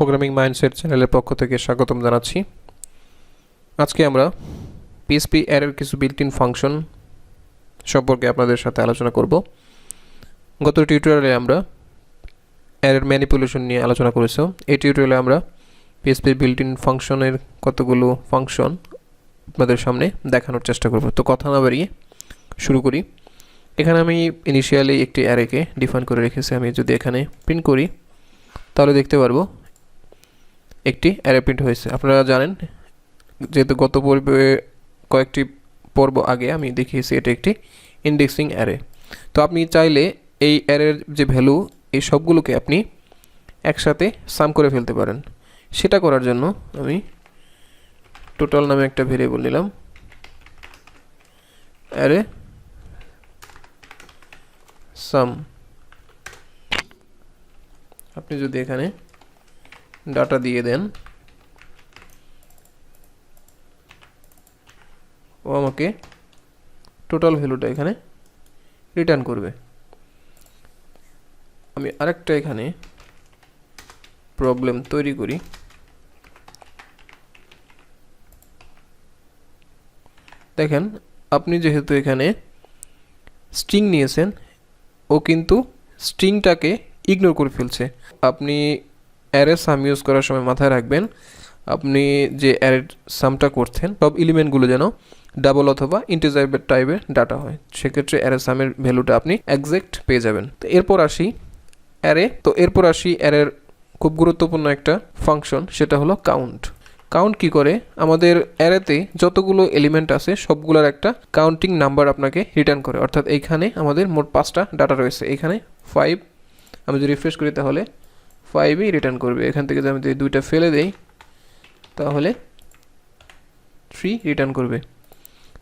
Programming mindset চ্যানেলের পক্ষ থেকে স্বাগতম জানাচ্ছি। আজকে আমরা PHP অ্যারের কিছু বিল্ট ইন ফাংশন সম্পর্কে আপনাদের সাথে আলোচনা করব। গত টিউটোরিয়ালে আমরা অ্যারের ম্যানিপুলেশন নিয়ে আলোচনা করেছি। এই টিউটোরিয়ালে আমরা PHP বিল্ট ইন ফাংশনের কতগুলো ফাংশন আপনাদের সামনে দেখানোর চেষ্টা করব। তো কথা না বাড়িয়ে শুরু করি। এখানে আমি ইনিশিয়ালি একটি অ্যারেকে ডিফাইন করে রেখেছি। আমি যদি এখানে প্রিন্ট করি তাহলে দেখতে পারবো একটি অ্যারে প্রিন্ট হয়েছে। আপনারা জানেন যেহেতু গত পর্বে কয়েকটি পর্ব আগে আমি দেখিয়েছি এটা একটি ইন্ডেক্সিং অ্যারে। তো আপনি চাইলে এই অ্যারের যে ভ্যালু এই সবগুলোকে আপনি একসাথে সাম করে ফেলতে পারেন। সেটা করার জন্য আমি টোটাল নামে একটা ভেরিয়েবল নিলাম, অ্যারে সাম। আপনি যদি এখানে ডাটা দিয়ে দেন ও আমাকে টোটাল ভ্যালুটা এখানে রিটার্ন করবে। আমি আরেকটা এখানে প্রবলেম তৈরি করি। দেখেন আপনি যেহেতু এখানে স্ট্রিং নিয়েছেন ও কিন্তু স্ট্রিংটাকে ইগনোর করে ফেলছে। আপনি অ্যারে সাম ইউজ করার সময় মাথায় রাখবেন আপনি যে অ্যারে সামটা করছেন সব এলিমেন্টগুলো যেন ডাবল অথবা ইন্টিজার টাইপের ডাটা হয়। সেক্ষেত্রে অ্যারে সামের ভ্যালুটা আপনি একজ্যাক্ট পেয়ে যাবেন। তো এরপর আসি অ্যারের খুব গুরুত্বপূর্ণ একটা ফাংশন, সেটা হলো কাউন্ট। কাউন্ট কি করে? আমাদের অ্যারেতে যতগুলো এলিমেন্ট আছে সবগুলোর একটা কাউন্টিং নাম্বার আপনাকে রিটার্ন করে। অর্থাৎ এইখানে আমাদের মোট 5টা ডাটা রয়েছে। এখানে 5, আমি যদি রিফ্রেশ করি তাহলে 5ই রিটার্ন করবে। এখান থেকে যদি আমি 2টা ফেলে দেই তাহলে 3 রিটার্ন করবে।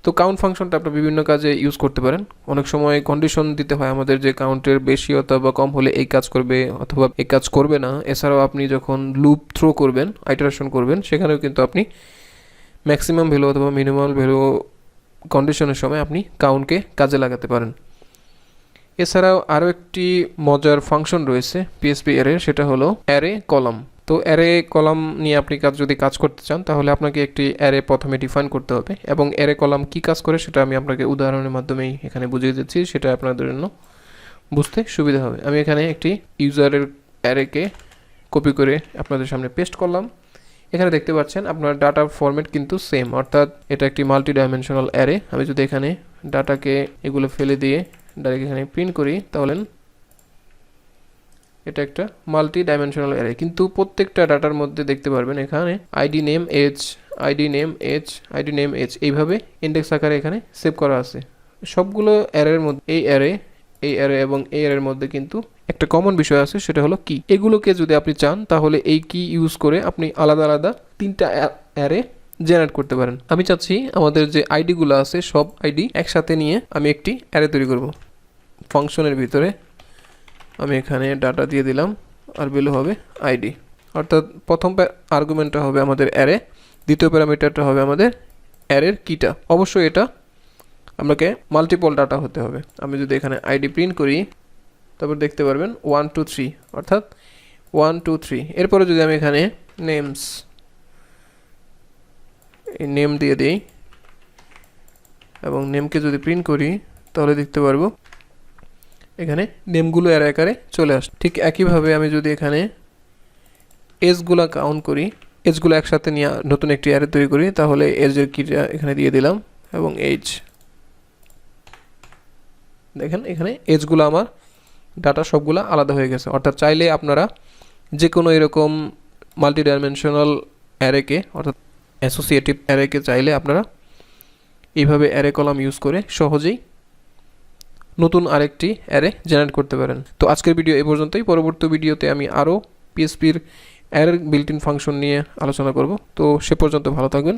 তো কাউন্ট ফাংশনটা আপনি বিভিন্ন কাজে ইউজ করতে পারেন। অনেক সময় কন্ডিশন দিতে হয় আমাদের যে কাউন্টের বেশি অথবা কম হলে এই কাজ করবে অথবা এই কাজ করবে না। এছাড়াও আপনি যখন লুপ থ্রো করবেন, আইটারেশন করবেন, সেখানেও কিন্তু আপনি ম্যাক্সিমাম ভ্যালু অথবা মিনিমাম ভ্যালু কন্ডিশনের সময় আপনি কাউন্টকে কাজে লাগাতে পারেন। এছাড়াও আরও একটি মজার ফাংশন রয়েছে PHP অ্যারে, সেটা হলো অ্যারে কলাম। তো অ্যারে কলাম নিয়ে আপনি যদি কাজ করতে চান তাহলে আপনাকে একটি অ্যারে প্রথমে ডিফাইন করতে হবে এবং অ্যারে কলাম কি কাজ করে সেটা আমি আপনাকে উদাহরণের মাধ্যমেই এখানে বুঝিয়ে দিচ্ছি, সেটা আপনাদের জন্য বুঝতে সুবিধা হবে। আমি এখানে একটি ইউজারের অ্যারেকে কপি করে আপনাদের সামনে পেস্ট করলাম। এখানে দেখতে পাচ্ছেন আপনার ডাটা ফরম্যাট কিন্তু সেম, অর্থাৎ এটা একটি মাল্টি ডাইমেনশনাল অ্যারে। আমি যদি এখানে ডাটাকে এগুলো ফেলে দিয়ে ডাইরেক্ট এখানে প্রিন্ট করি তাহলে এটা একটা মাল্টি ডাইমেনশনাল অ্যারে। কিন্তু প্রত্যেকটা ডাটার মধ্যে দেখতে পারবেন এখানে আইডি নেম এজ এইভাবে ইন্ডেক্স আকারে এখানে সেভ করা আছে। সবগুলো অ্যারের মধ্যে এই অ্যারে এবং এই অ্যারের মধ্যে কিন্তু একটা কমন বিষয় আছে, সেটা হলো কি। এগুলোকে যদি আপনি চান তাহলে এই কি ইউজ করে আপনি আলাদা আলাদা 3টা অ্যারে জেনারেট করতে পারেন। আমি চাচ্ছি আমাদের যে আইডিগুলো আছে সব আইডি একসাথে নিয়ে আমি একটি অ্যারে তৈরি করব। ফাংশনের ভিতরে আমি এখানে ডাটা দিয়ে দিলাম আর ভ্যালু হবে আইডি, অর্থাৎ প্রথম আর্গুমেন্টটা হবে আমাদের অ্যারে, দ্বিতীয় প্যারামিটারটা হবে আমাদের অ্যারের কিটা। অবশ্যই এটা আমাকে মাল্টিপল ডাটা হতে হবে। আমি যদি এখানে আইডি প্রিন্ট করি তারপর দেখতে পারবেন 1 2 3, অর্থাৎ 1 2 3। এরপরে যদি আমি এখানে নেম দিয়ে দিই এবং নেমকে যদি প্রিন্ট করি তাহলে দেখতে পারবো এখানে নেমগুলো অ্যারে আকারে চলে আসে। ঠিক একইভাবে আমি যদি এখানে এজগুলো কাউন্ট করি, এজগুলো একসাথে নিয়ে নতুন একটি অ্যারে তৈরি করি তাহলে এজের কিটা এখানে দিয়ে দিলাম এবং এজ। দেখেন এখানে এজগুলো আমার ডাটা সবগুলো আলাদা হয়ে গেছে। অর্থাৎ চাইলে আপনারা যে কোনো এরকম মাল্টি ডাইমেনশনাল অ্যারেকে অর্থাৎ অ্যাসোসিয়েটিভ অ্যারেকে চাইলে আপনারা এইভাবে অ্যারে কলাম ইউজ করে সহজেই নতুন আরেকটি অ্যারে জেনারেট করতে পারেন। তো আজকের ভিডিও এই পর্যন্তই। পরবর্তী ভিডিওতে আমি আরও PHPর অ্যারের বিল্ট ইন ফাংশন নিয়ে আলোচনা করব। তো সে পর্যন্ত ভালো থাকবেন।